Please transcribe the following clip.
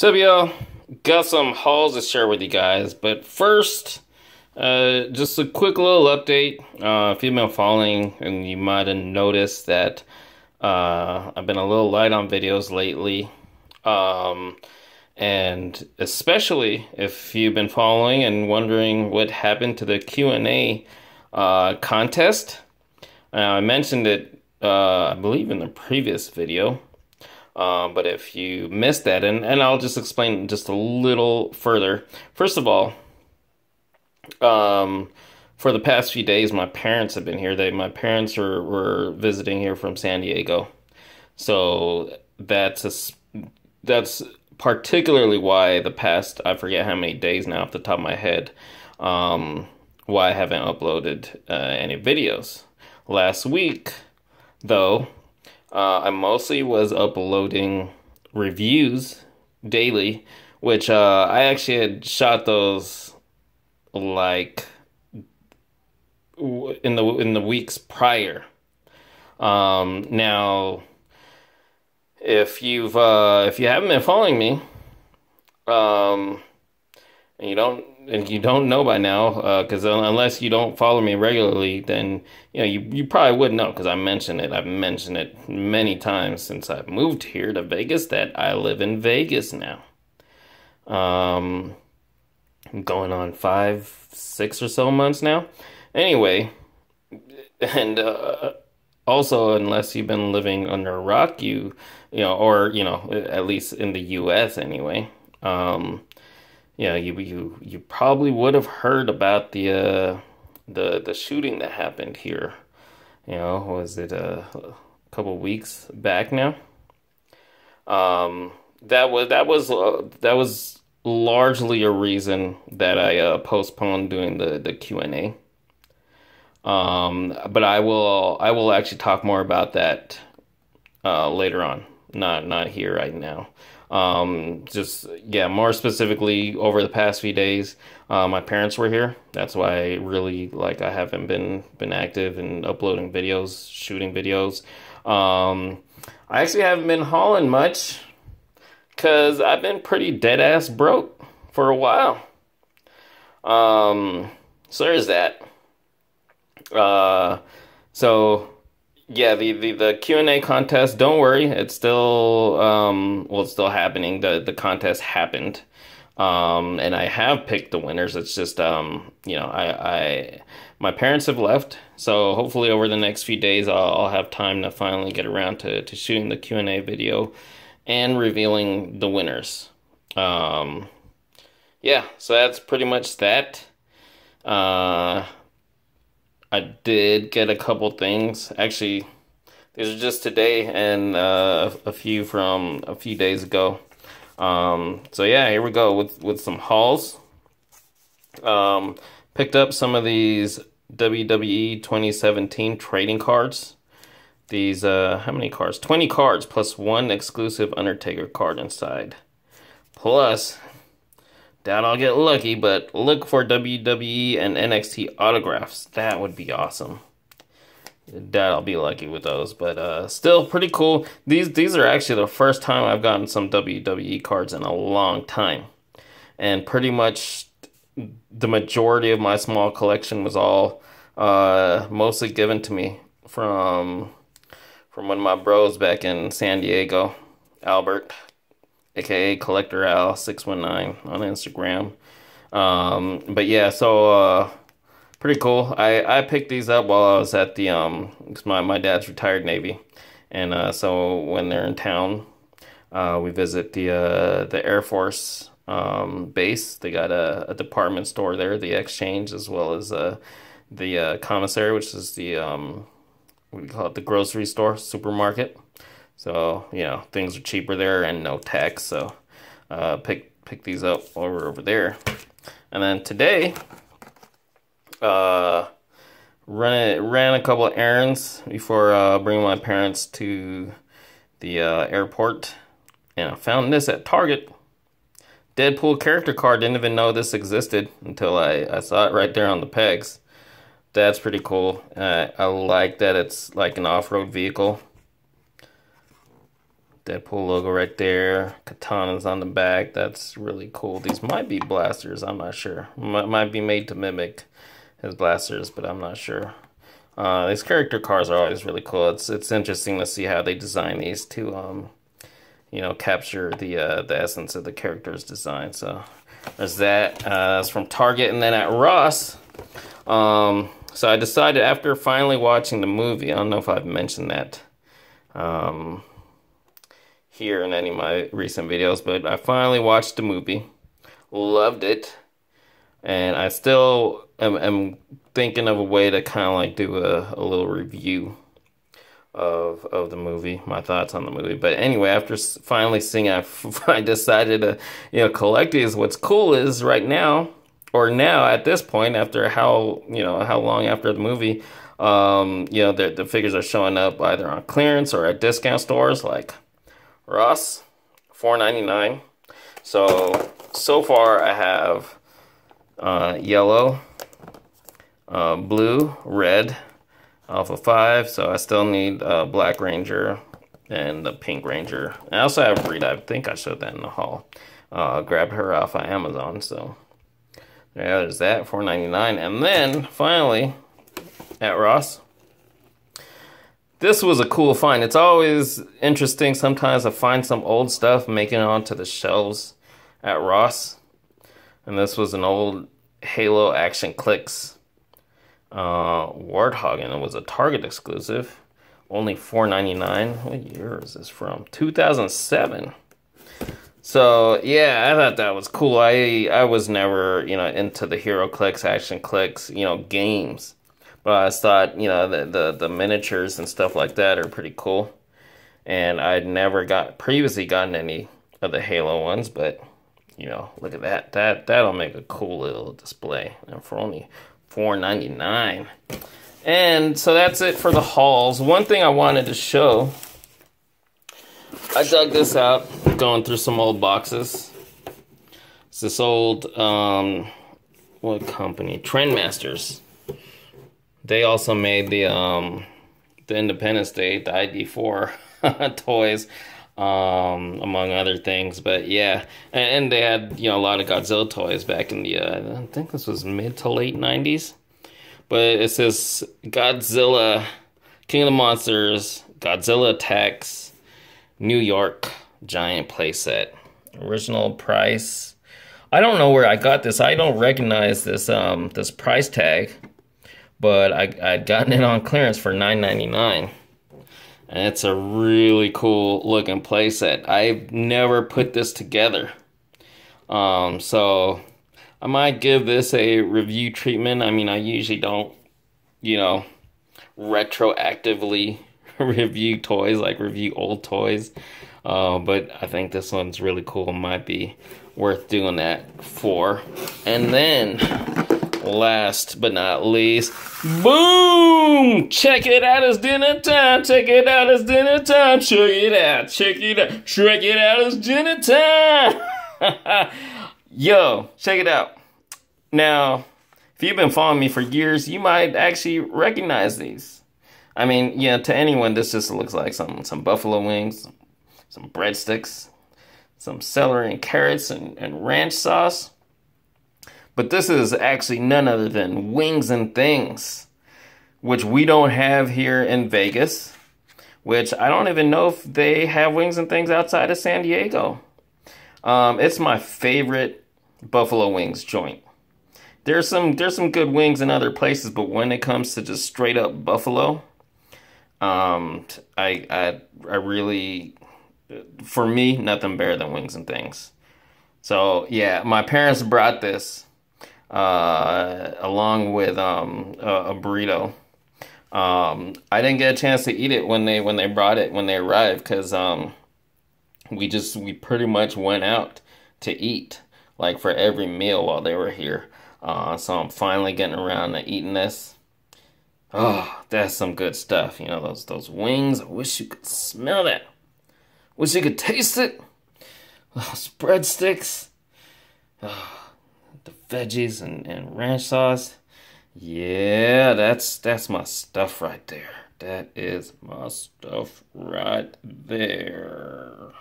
So, y'all, got some hauls to share with you guys, but first, just a quick little update. If you've been following, and you might have noticed that I've been a little light on videos lately. Um, and especially if you've been following and wondering what happened to the Q&A contest. I mentioned it, I believe, in the previous video. But if you missed that, and I'll just explain just a little further. First of all, for the past few days, my parents have been here. My parents were visiting here from San Diego, so that's particularly why the past, I forget how many days now off the top of my head, why I haven't uploaded any videos. Last week, though. I mostly was uploading reviews daily, which I actually had shot those like in the weeks prior. Now, if you haven't been following me, and you don't know by now, because unless you don't follow me regularly, then you probably wouldn't know, because I mentioned it. I've mentioned it many times since I've moved here to Vegas that I live in Vegas now. Going on 5, 6 or so months now. Anyway, and also, unless you've been living under a rock, or at least in the U.S. anyway. Yeah, you probably would have heard about the shooting that happened here. Was it a couple weeks back now? That was largely a reason that I postponed doing the Q&A. But I will actually talk more about that later on. Not here right now. More specifically, over the past few days, my parents were here. That's why I haven't been active in uploading videos, shooting videos. I actually haven't been hauling much because I've been pretty dead ass broke for a while. So there's that. Yeah, the Q&A contest, don't worry, it's still it's still happening. The contest happened. And I have picked the winners. It's just my parents have left, so hopefully over the next few days I'll have time to finally get around to shooting the Q&A video and revealing the winners. Yeah, so that's pretty much that. I did get a couple things. Actually, these are just today and a few from a few days ago. So yeah, here we go with some hauls. Picked up some of these WWE 2017 trading cards. These, how many cards? 20 cards plus one exclusive Undertaker card inside. Plus, doubt I'll get lucky, but look for WWE and NXT autographs. That would be awesome. Doubt I'll be lucky with those, but still pretty cool. These are actually the first time I've gotten some WWE cards in a long time. And pretty much the majority of my small collection was all mostly given to me from one of my bros back in San Diego, Albert, aka Collector Al 619 on Instagram. But yeah, so pretty cool. I picked these up while I was at the cause my dad's retired Navy, and so when they're in town, we visit the Air Force base. They got a department store there, the Exchange, as well as the commissary, which is the what do you call it, the grocery store, supermarket. So, things are cheaper there and no tax. So, pick these up over there. And then today, ran a couple of errands before bringing my parents to the airport. And I found this at Target. Deadpool character card. Didn't even know this existed until I saw it right there on the pegs. That's pretty cool. I like that it's like an off-road vehicle. Deadpool logo right there. Katanas on the back. That's really cool. These might be blasters. I'm not sure. Might be made to mimic his blasters, but I'm not sure. These character cards are always really cool. It's interesting to see how they design these to you know, capture the essence of the character's design. So there's that. That's from Target. And then at Ross, so I decided after finally watching the movie, I don't know if I've mentioned that here in any of my recent videos, but I finally watched the movie, loved it, and I still am thinking of a way to kind of like do a little review of the movie, my thoughts on the movie. But anyway, after finally seeing it, I decided to, you know, collect these. What's cool is right now, or now at this point, after how long after the movie, you know, the figures are showing up either on clearance or at discount stores like Ross, $4.99. So far I have yellow, blue, red, Alpha 5. So I still need Black Ranger and the Pink Ranger. I also have Rita. I think I showed that in the haul. Grabbed her off of Amazon. So yeah, there's that, $4.99. And then finally at Ross, this was a cool find. It's always interesting sometimes to find some old stuff making it onto the shelves at Ross. And this was an old Halo Action Clicks Warthog, and it was a Target exclusive. Only $4.99. What year is this from? 2007. So yeah, I thought that was cool. I was never, you know, into the Hero Clicks, Action Clicks, you know, games. But I thought, you know, the miniatures and stuff like that are pretty cool. And I'd never previously gotten any of the Halo ones, but, you know, look at that. That'll make a cool little display. And for only $4.99. And so that's it for the hauls. One thing I wanted to show, I dug this out, going through some old boxes. It's this old, what company? Trendmasters. They also made the Independence Day, the ID4 toys, among other things. But yeah, and they had, you know, a lot of Godzilla toys back in the, I think this was mid to late 90s. But it says Godzilla, King of the Monsters, Godzilla Attacks, New York Giant playset. Original price. I don't know where I got this. I don't recognize this this price tag. But I'd gotten it on clearance for $9.99. And it's a really cool looking playset. I've never put this together. So I might give this a review treatment. I mean, I usually don't, you know, retroactively review toys, like review old toys. But I think this one's really cool. Might be worth doing that for. And then, last but not least, boom! Check it out, it's dinner time. Check it out, it's dinner time. Check it out, check it out, check it out, it's dinner time. Yo, check it out. Now, if you've been following me for years, you might actually recognize these. I mean, yeah, to anyone, this just looks like some buffalo wings, some breadsticks, some celery and carrots and ranch sauce. But this is actually none other than Wings and Things, which we don't have here in Vegas, which I don't even know if they have Wings and Things outside of San Diego. It's my favorite buffalo wings joint. There's some good wings in other places, but when it comes to just straight up buffalo, I really, for me, nothing better than Wings and Things. So yeah, my parents brought this along with a burrito. I didn't get a chance to eat it when they brought it when they arrived, because we pretty much went out to eat like for every meal while they were here. So I'm finally getting around to eating this. Oh, that's some good stuff. You know, those wings. I wish you could smell that. Wish you could taste it. Those breadsticks. Oh, the veggies and ranch sauce. Yeah, that's my stuff right there. That is my stuff right there.